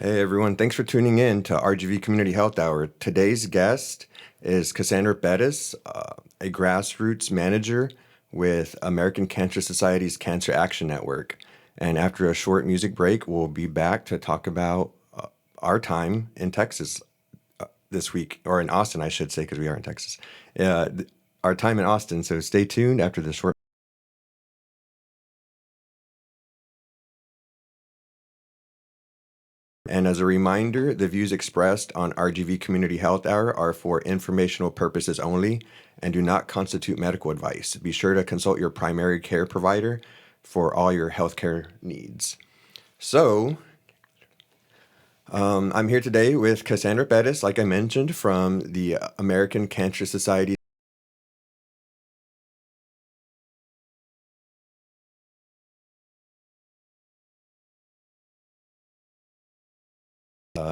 Hey everyone, thanks for tuning in to RGV Community Health Hour. Today's guest is Cassandra Bettis, a grassroots manager with American Cancer Society's Cancer Action Network. And after a short music break, we'll be back to talk about our time in Texas this week, or in Austin, I should say, because we are in Texas. Our time in Austin. So stay tuned after the short. And as a reminder, the views expressed on RGV Community Health Hour are for informational purposes only and do not constitute medical advice. Be sure to consult your primary care provider for all your healthcare needs. So, I'm here today with Cassandra Bettis, like I mentioned, from the American Cancer Society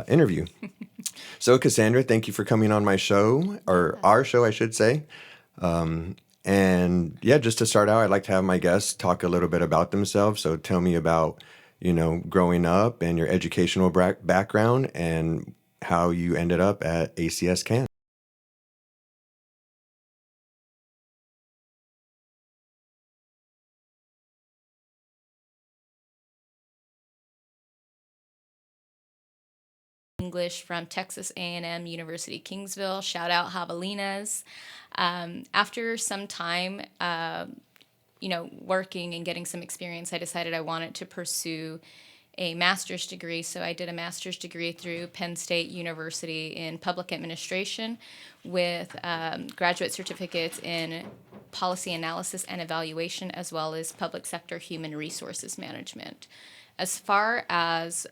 interview. So, Cassandra, thank you for coming on my show, or our show, I should say. And yeah, just to start out, I'd like to have my guests talk a little bit about themselves. So tell me about, growing up and your educational background and how you ended up at ACS Can. English from Texas A&M University Kingsville. Shout out Javelinas. After some time, working and getting some experience, I decided I wanted to pursue a master's degree. So I did a master's degree through Penn State University in public administration with graduate certificates in policy analysis and evaluation, as well as public sector human resources management. As far as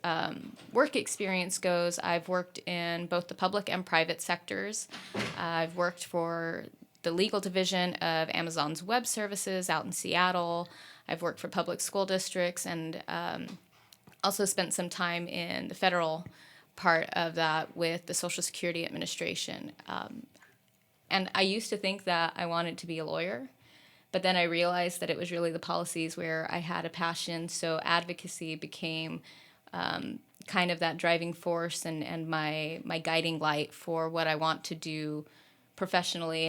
work experience goes, I've worked in both the public and private sectors. I've worked for the legal division of Amazon's web services out in Seattle. I've worked for public school districts and also spent some time in the federal part of that with the Social Security Administration. And I used to think that I wanted to be a lawyer, but then I realized that it was really the policies where I had a passion. So advocacy became kind of that driving force and my guiding light for what I want to do professionally.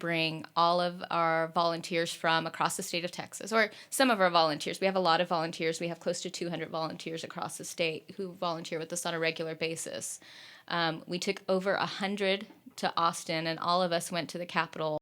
Bring all of our volunteers from across the state of Texas, or some of our volunteers. We have a lot of volunteers. We have close to 200 volunteers across the state who volunteer with us on a regular basis. We took over 100 to Austin, and all of us went to the Capitol.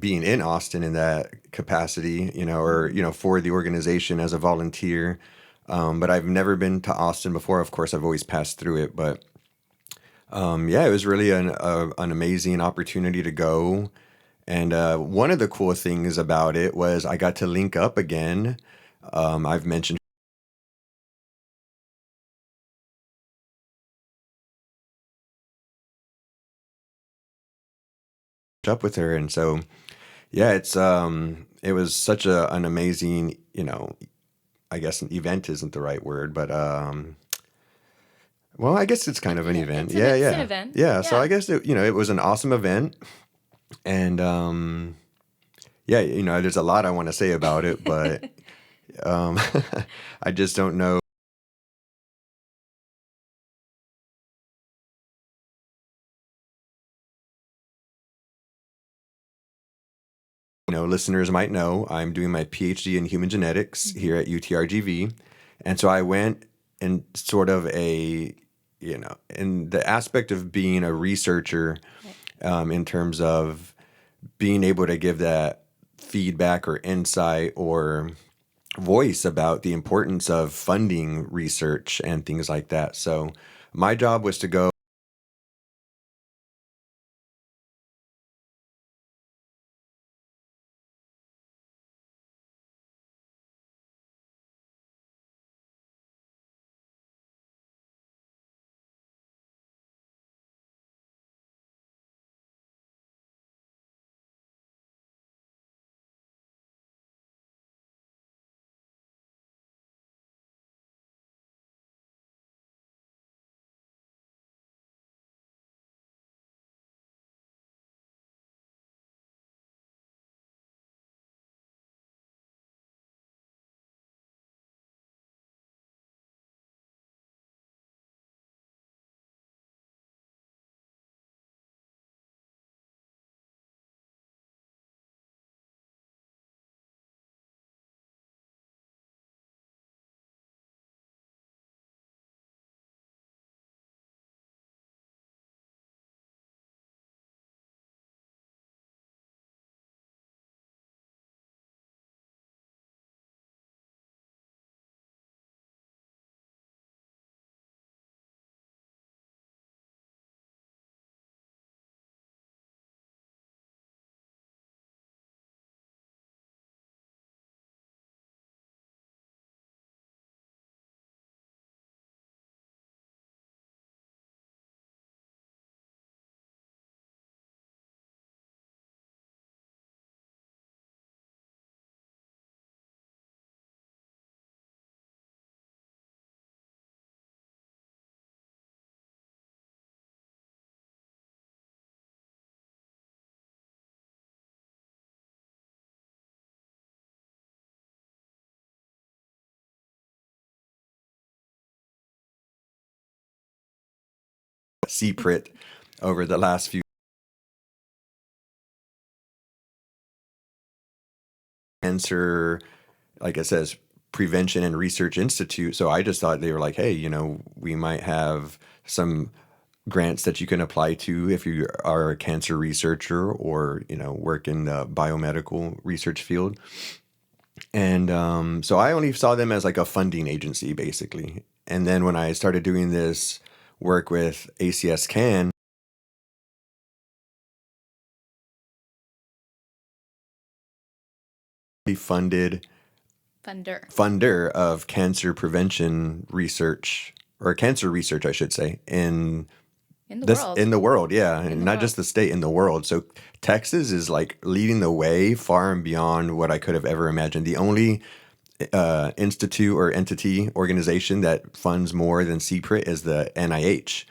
being in Austin in that capacity, or for the organization as a volunteer. But I've never been to Austin before. Of course, I've always passed through it, but yeah, it was really an amazing opportunity to go. And one of the cool things about it was I got to link up again. I've mentioned up with her, and so yeah, it was such an amazing, I guess an event isn't the right word, but well, I guess it's kind of an event. Yeah, It's an yeah, event. yeah. So Yeah. I guess it was an awesome event, and yeah, there's a lot I want to say about it, but um, I just don't know. Listeners might know I'm doing my PhD in human genetics here at UTRGV, and so I went in sort of in the aspect of being a researcher, in terms of being able to give that feedback or insight or voice about the importance of funding research and things like that. So my job was to go CPRIT over the last few cancer, like it says, Prevention and Research Institute. So I just thought they were like, hey, we might have some grants that you can apply to if you are a cancer researcher or work in the biomedical research field. And so I only saw them as like a funding agency, basically. And then when I started doing this work with ACS Can, the funder of cancer prevention research, or cancer research, I should say, in the world, yeah, and not just the state, in the world. So Texas is like leading the way far and beyond what I could have ever imagined. The only institute or entity organization that funds more than CPRIT is the NIH.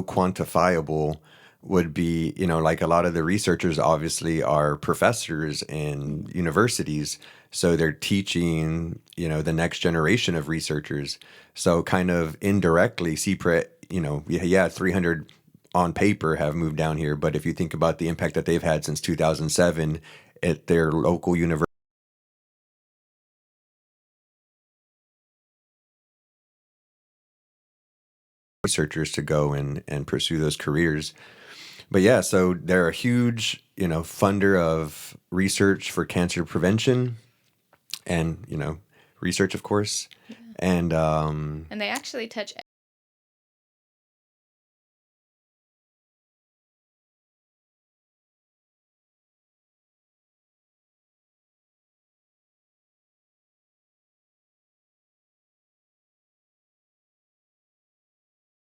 quantifiable would be, like a lot of the researchers obviously are professors in universities. So they're teaching, the next generation of researchers. So kind of indirectly, CPRIT, yeah, 300 on paper have moved down here. But if you think about the impact that they've had since 2007 at their local university, researchers to go and pursue those careers. But yeah, so they're a huge, funder of research for cancer prevention and, research, of course. Yeah. And And they actually touch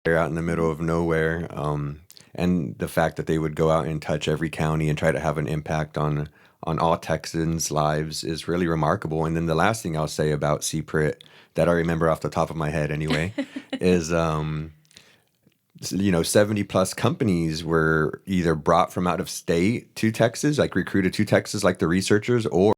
they're out in the middle of nowhere. And the fact that they would go out and touch every county and try to have an impact on all Texans' lives is really remarkable. And then the last thing I'll say about CPRIT that I remember off the top of my head anyway is 70 plus companies were either brought from out of state to Texas, like recruited to Texas, like the researchers, or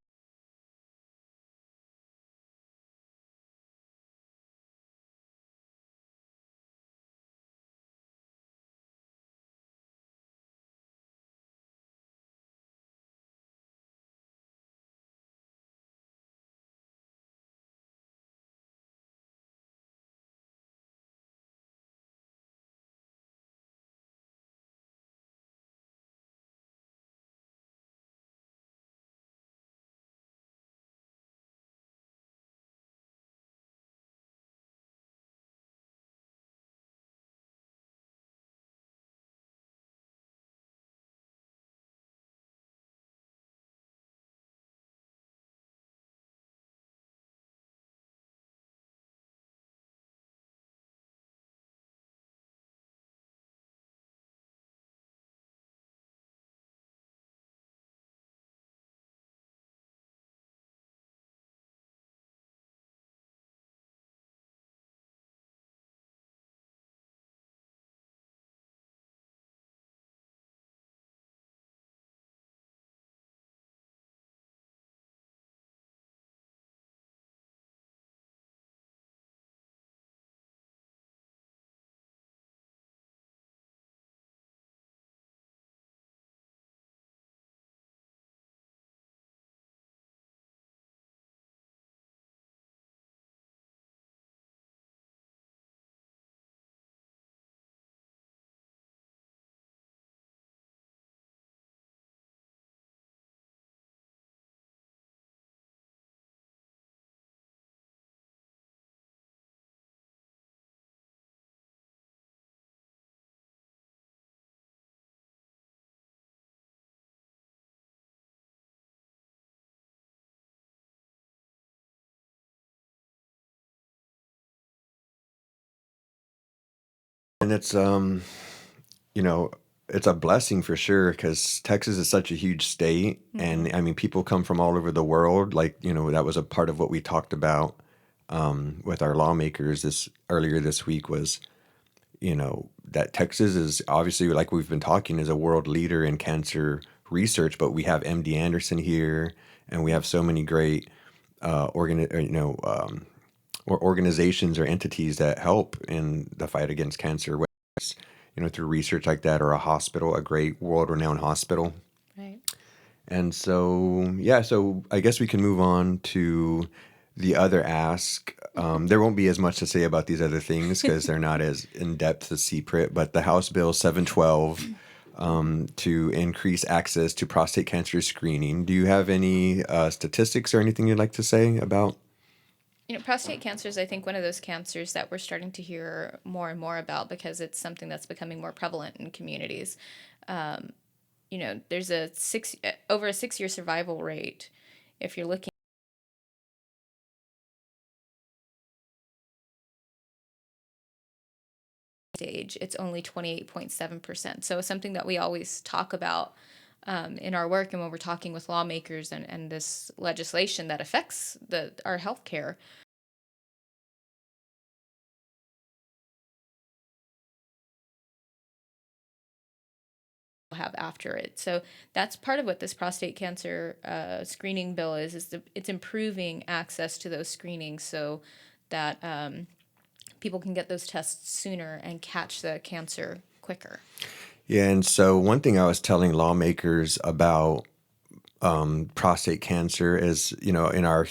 and you know, it's a blessing for sure because Texas is such a huge state, mm-hmm. and I mean, people come from all over the world. Like, that was a part of what we talked about with our lawmakers this earlier this week was, that Texas is obviously, like we've been talking, is a world leader in cancer research, but we have MD Anderson here, and we have so many great or organizations or entities that help in the fight against cancer, whether it's, through research like that or a hospital, a great world-renowned hospital. Right. And so, yeah, so I guess we can move on to the other ask. There won't be as much to say about these other things because they're not as in depth as CPRIT, but the House Bill 712 to increase access to prostate cancer screening. Do you have any statistics or anything you'd like to say about? Prostate cancer is, I think, one of those cancers that we're starting to hear more and more about because it's something that's becoming more prevalent in communities. There's over a 6-year survival rate. If you're looking stage, it's only 28.7%. So it's something that we always talk about in our work and when we're talking with lawmakers and this legislation that affects our healthcare. have after it. So that's part of what this prostate cancer screening bill is it's improving access to those screenings so that people can get those tests sooner and catch the cancer quicker. Yeah, and so one thing I was telling lawmakers about prostate cancer is, in our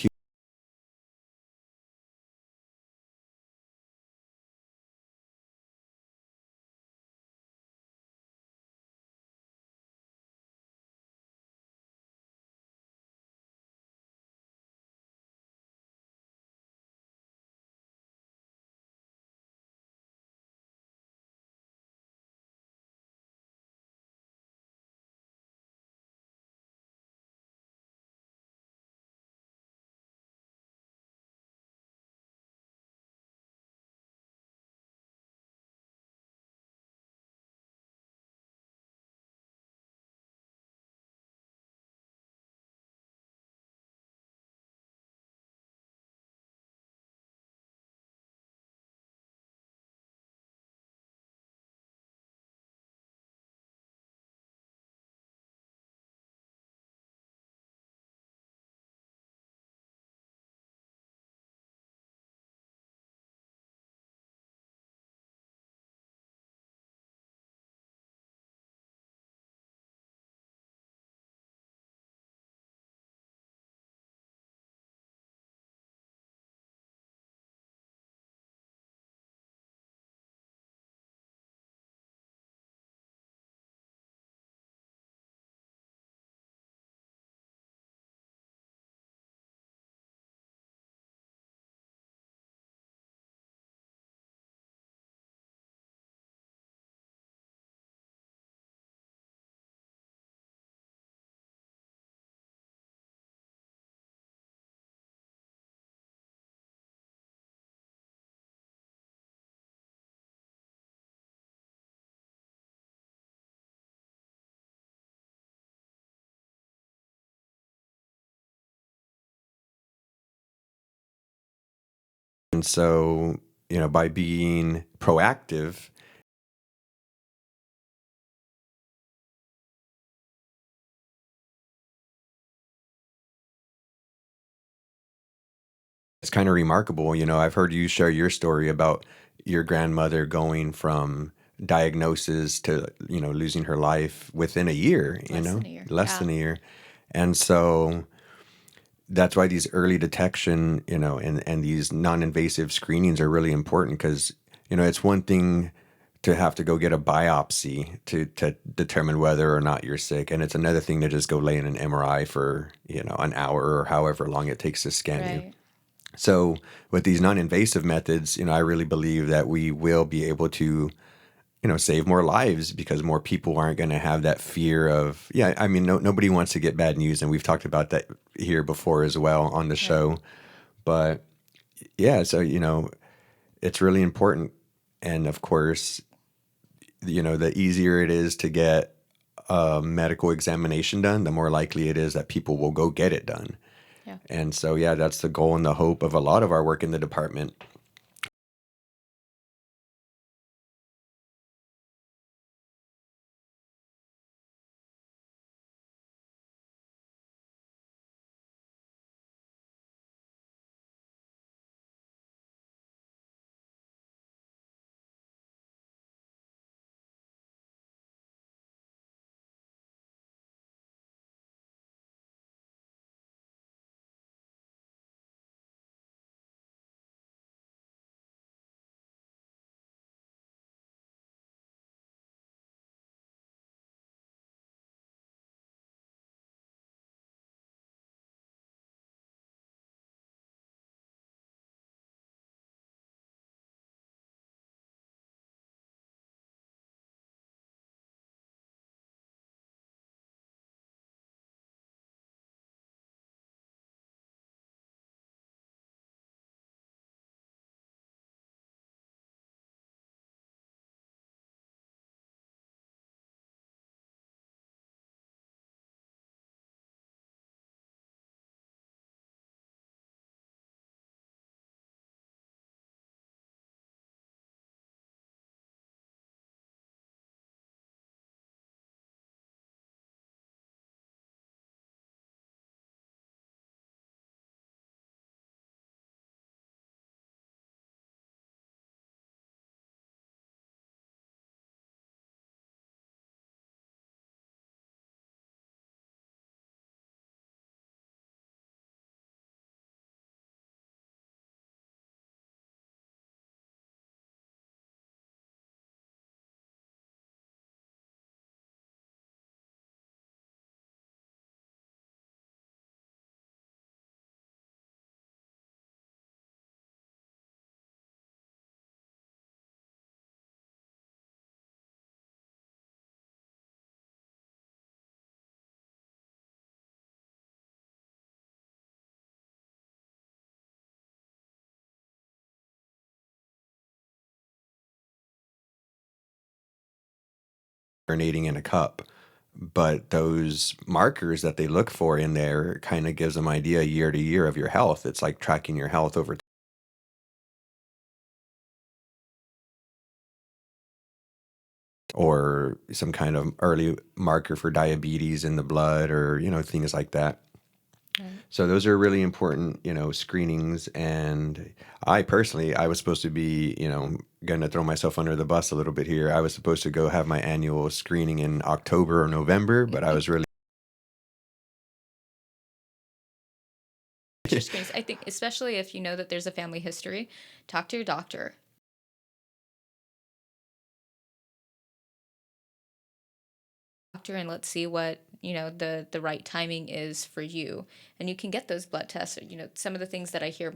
and so, by being proactive, it's kind of remarkable. I've heard you share your story about your grandmother going from diagnosis to, losing her life within a year, Less than a year. less Yeah. than a year. And so that's why these early detection, and these non-invasive screenings are really important because, it's one thing to have to go get a biopsy to determine whether or not you're sick. And it's another thing to just go lay in an MRI for, an hour or however long it takes to scan you. Right. So with these non-invasive methods, I really believe that we will be able to, save more lives because more people aren't going to have that fear of, yeah, I mean, nobody wants to get bad news. And we've talked about that here before as well on the Right. show. But yeah, so, it's really important. And of course, the easier it is to get a medical examination done, the more likely it is that people will go get it done. Yeah. And so, yeah, that's the goal and the hope of a lot of our work in the department. urinating in a cup. But those markers that they look for in there kind of gives them idea year to year of your health. It's like tracking your health over or some kind of early marker for diabetes in the blood or, things like that. Right. So those are really important, screenings. And I was supposed to be, going to throw myself under the bus a little bit here. I was supposed to go have my annual screening in October or November, but I was really Your screens. I think, especially if you know that there's a family history, talk to your doctor. And let's see what the right timing is for you, and you can get those blood tests. Some of the things that I hear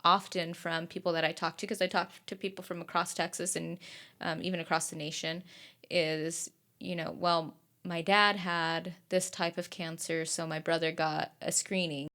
often from people that I talk to, because I talk to people from across Texas and even across the nation, is well, my dad had this type of cancer, so my brother got a screening.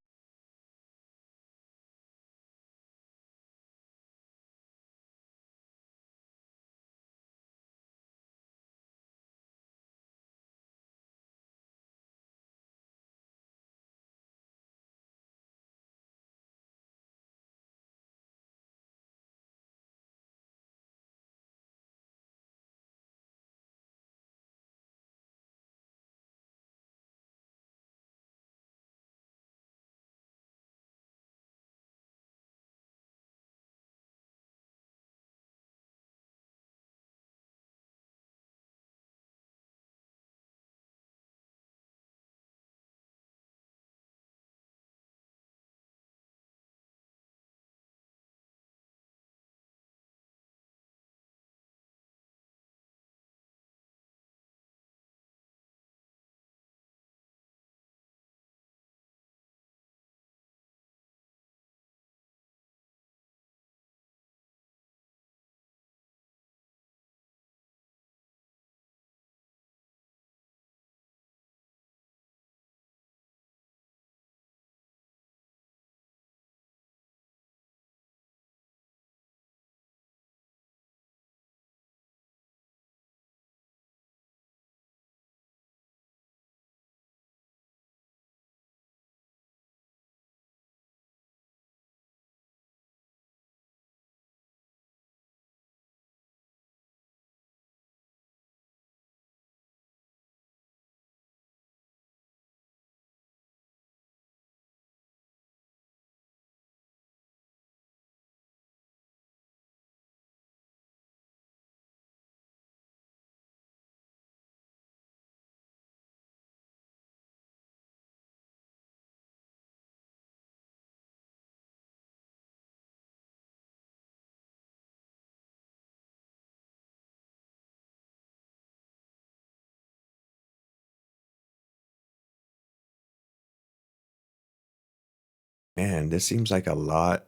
man, this seems like a lot.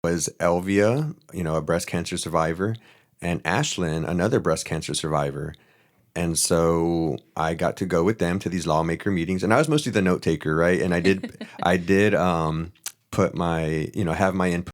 Was Elvia, a breast cancer survivor, and Ashlyn, another breast cancer survivor. And so I got to go with them to these lawmaker meetings, and I was mostly the note taker, right? And I did put my, have my input.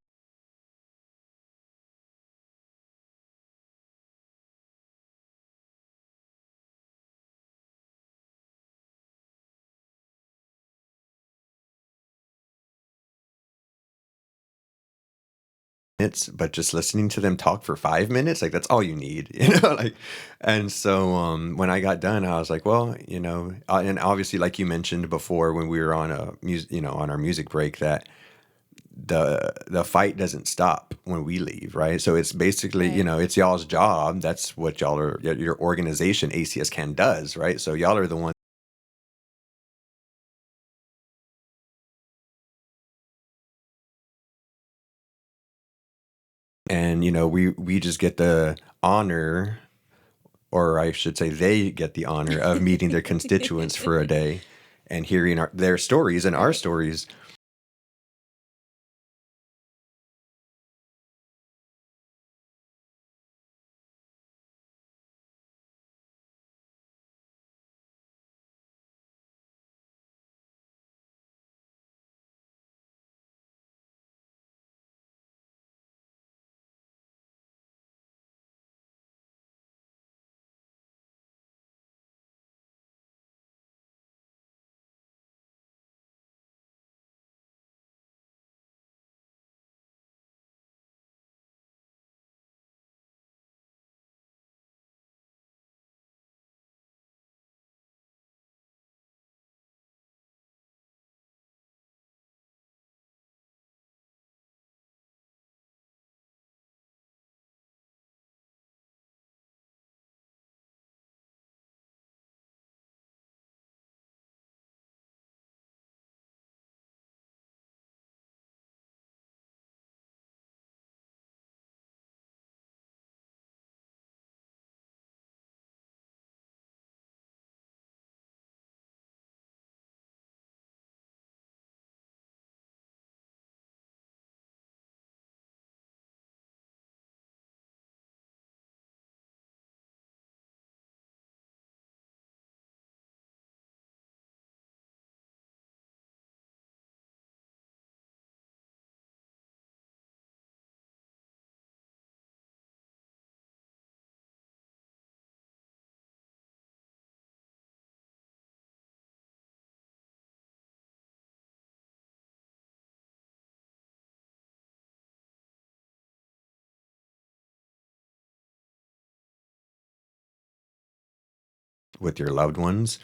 But just listening to them talk for 5 minutes, like that's all you need, like. And so when I got done, I was like, well, and obviously, like you mentioned before, when we were on a music, on our music break, that the fight doesn't stop when we leave, right? So it's basically, Right. it's y'all's job. That's what y'all are, your organization, ACS Can, does, right? So y'all are the ones. And we just get the honor, or I should say they get the honor of meeting their constituents for a day and hearing their stories and our Right. stories. with your loved ones.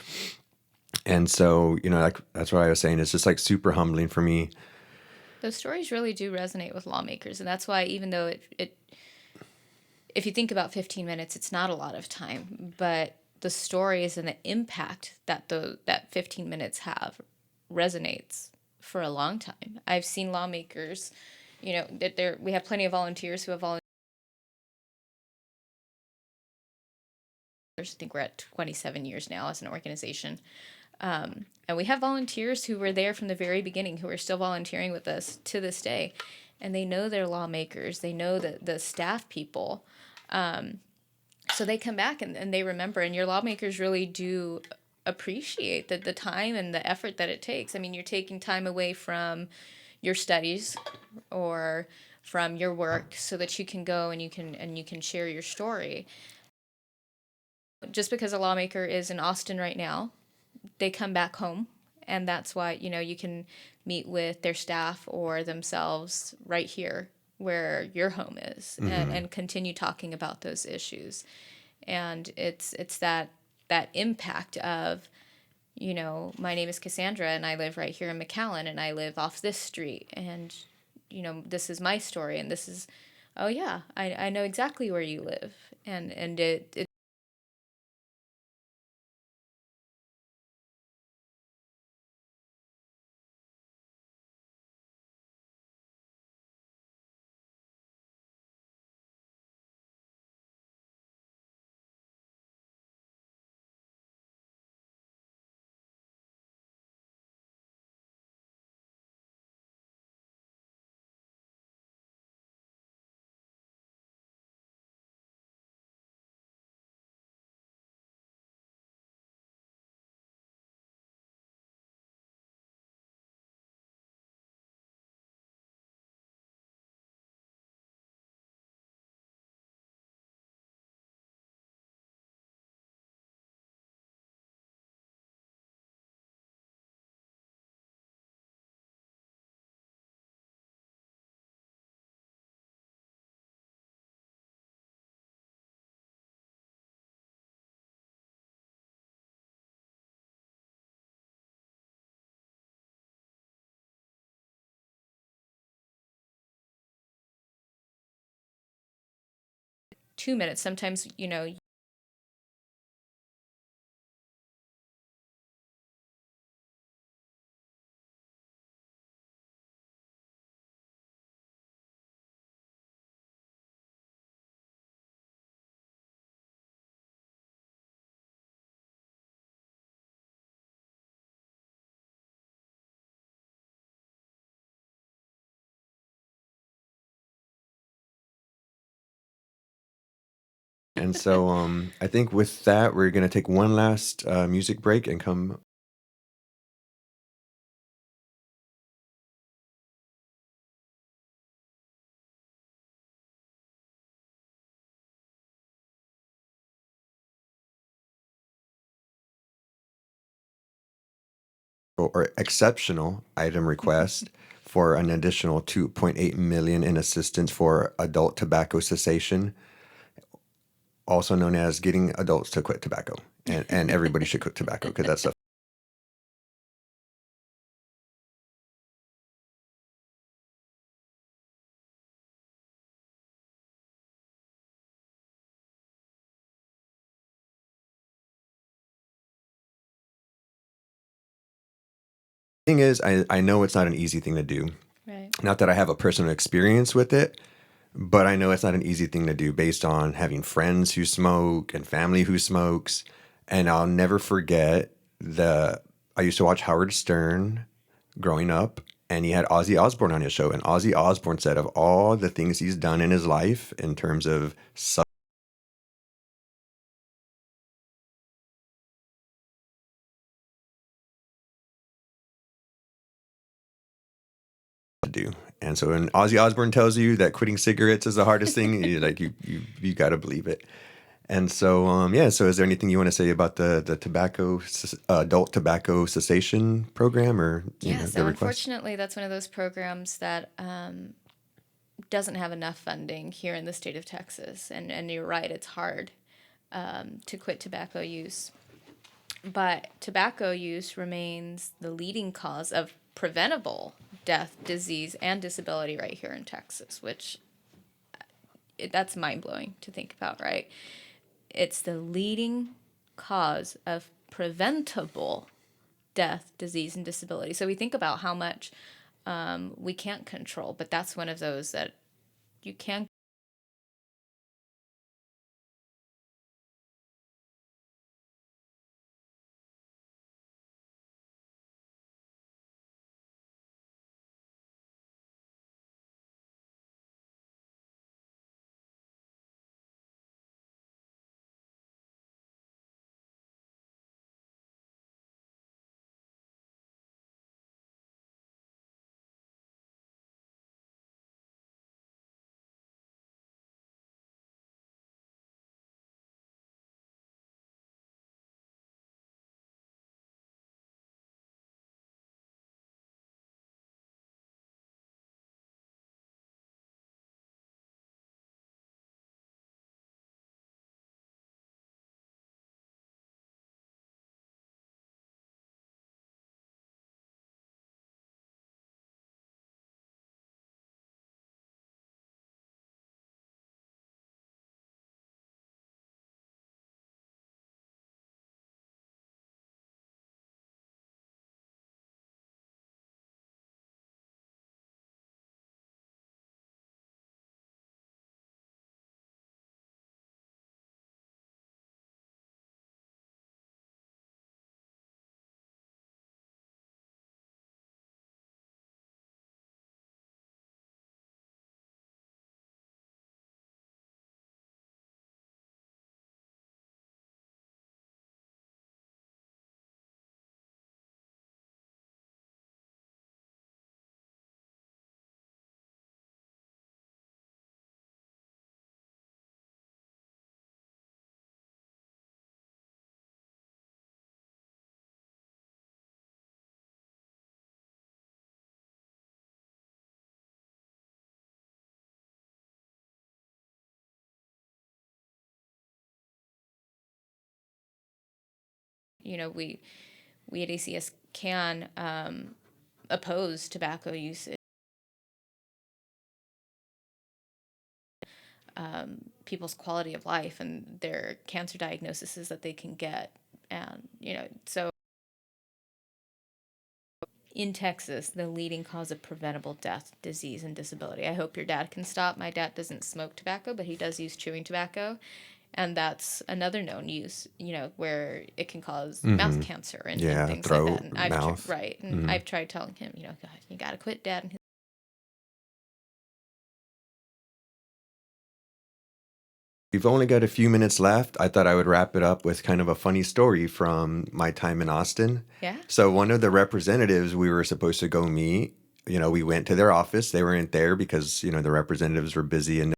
And so, like that's what I was saying. It's just like super humbling for me. Those stories really do resonate with lawmakers, and that's why even though it if you think about 15 minutes, it's not a lot of time, but the stories and the impact that that 15 minutes have resonates for a long time. I've seen lawmakers, that we have plenty of volunteers who have volunteered. I think we're at 27 years now as an organization. And we have volunteers who were there from the very beginning who are still volunteering with us to this day. And they know they're lawmakers. They know the staff people. So they come back and they remember. And your lawmakers really do appreciate the time and the effort that it takes. I mean, you're taking time away from your studies or from your work so that you can go and you can share your story. Just because a lawmaker is in Austin right now, they come back home, and that's why you can meet with their staff or themselves right here where your home is, and continue talking about those issues. And it's that impact of, my name is Cassandra and I live right here in McAllen and I live off this street, and this is my story, and this is, oh yeah, I know exactly where you live. And it 2 minutes sometimes. And so I think with that, we're going to take one last music break and come or exceptional item request for an additional 2.8 million in assistance for adult tobacco cessation, also known as getting adults to quit tobacco. And everybody should quit tobacco because that's stuff thing is, I know it's not an easy thing to do. Right. Not that I have a personal experience with it, but I know it's not an easy thing to do based on having friends who smoke and family who smokes. And I'll never forget I used to watch Howard Stern growing up, and he had Ozzy Osbourne on his show. And Ozzy Osbourne said of all the things he's done in his life in terms of to do. And so when Ozzy Osbourne tells you that quitting cigarettes is the hardest thing, you got to believe it. And so yeah. So is there anything you want to say about the adult tobacco cessation program, or Yeah, the so request? unfortunately, that's one of those programs that doesn't have enough funding here in the state of Texas. And you're right, it's hard to quit tobacco use. But tobacco use remains the leading cause of preventable death, disease, and disability right here in Texas, which that's mind blowing to think about, right? It's the leading cause of preventable death, disease, and disability. So we think about how much we can't control, but that's one of those that you can. We at ACS can oppose tobacco use, people's quality of life and their cancer diagnoses that they can get. And, so in Texas, the leading cause of preventable death, disease, and disability. I hope your dad can stop. My dad doesn't smoke tobacco, but he does use chewing tobacco. And that's another known use, where it can cause mouth cancer and Yeah, things like that. throat, And mouth. right. And I've tried telling him, God, you got to quit, Dad. And We've only got a few minutes left. I thought I would wrap it up with kind of a funny story from my time in Austin. yeah. So one of the representatives we were supposed to go meet, we went to their office. They weren't there because, the representatives were busy and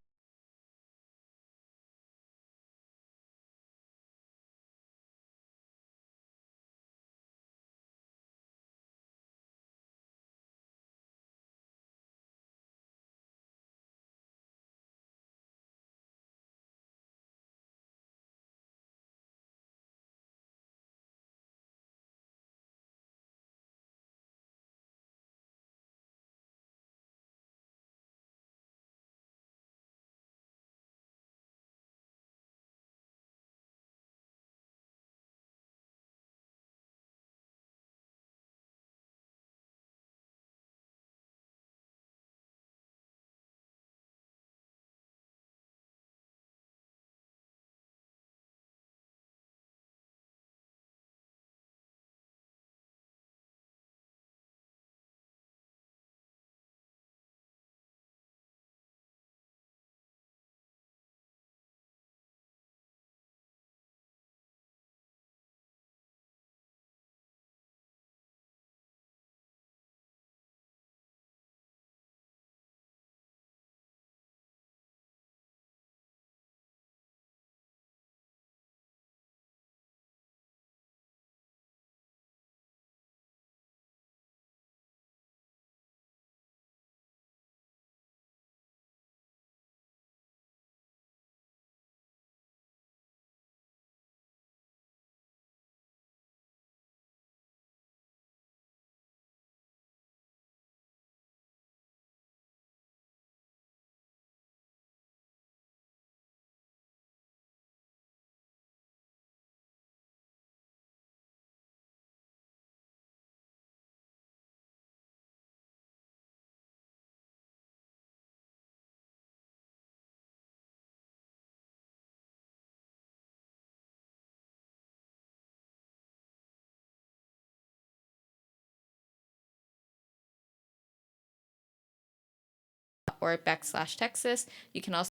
rgv.org/Texas. You can also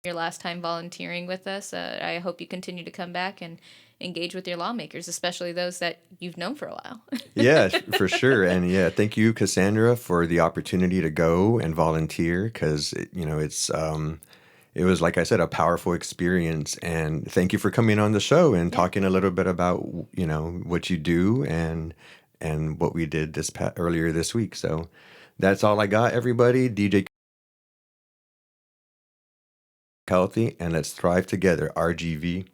your last time volunteering with us. I hope you continue to come back and engage with your lawmakers, especially those that you've known for a while. Yeah, for sure. And yeah, thank you, Cassandra, for the opportunity to go and volunteer because, it was, like I said, a powerful experience. And thank you for coming on the show and Yeah. talking a little bit about, what you do and what we did earlier this week. So that's all I got, everybody. DJ Healthy, and let's thrive together. RGV.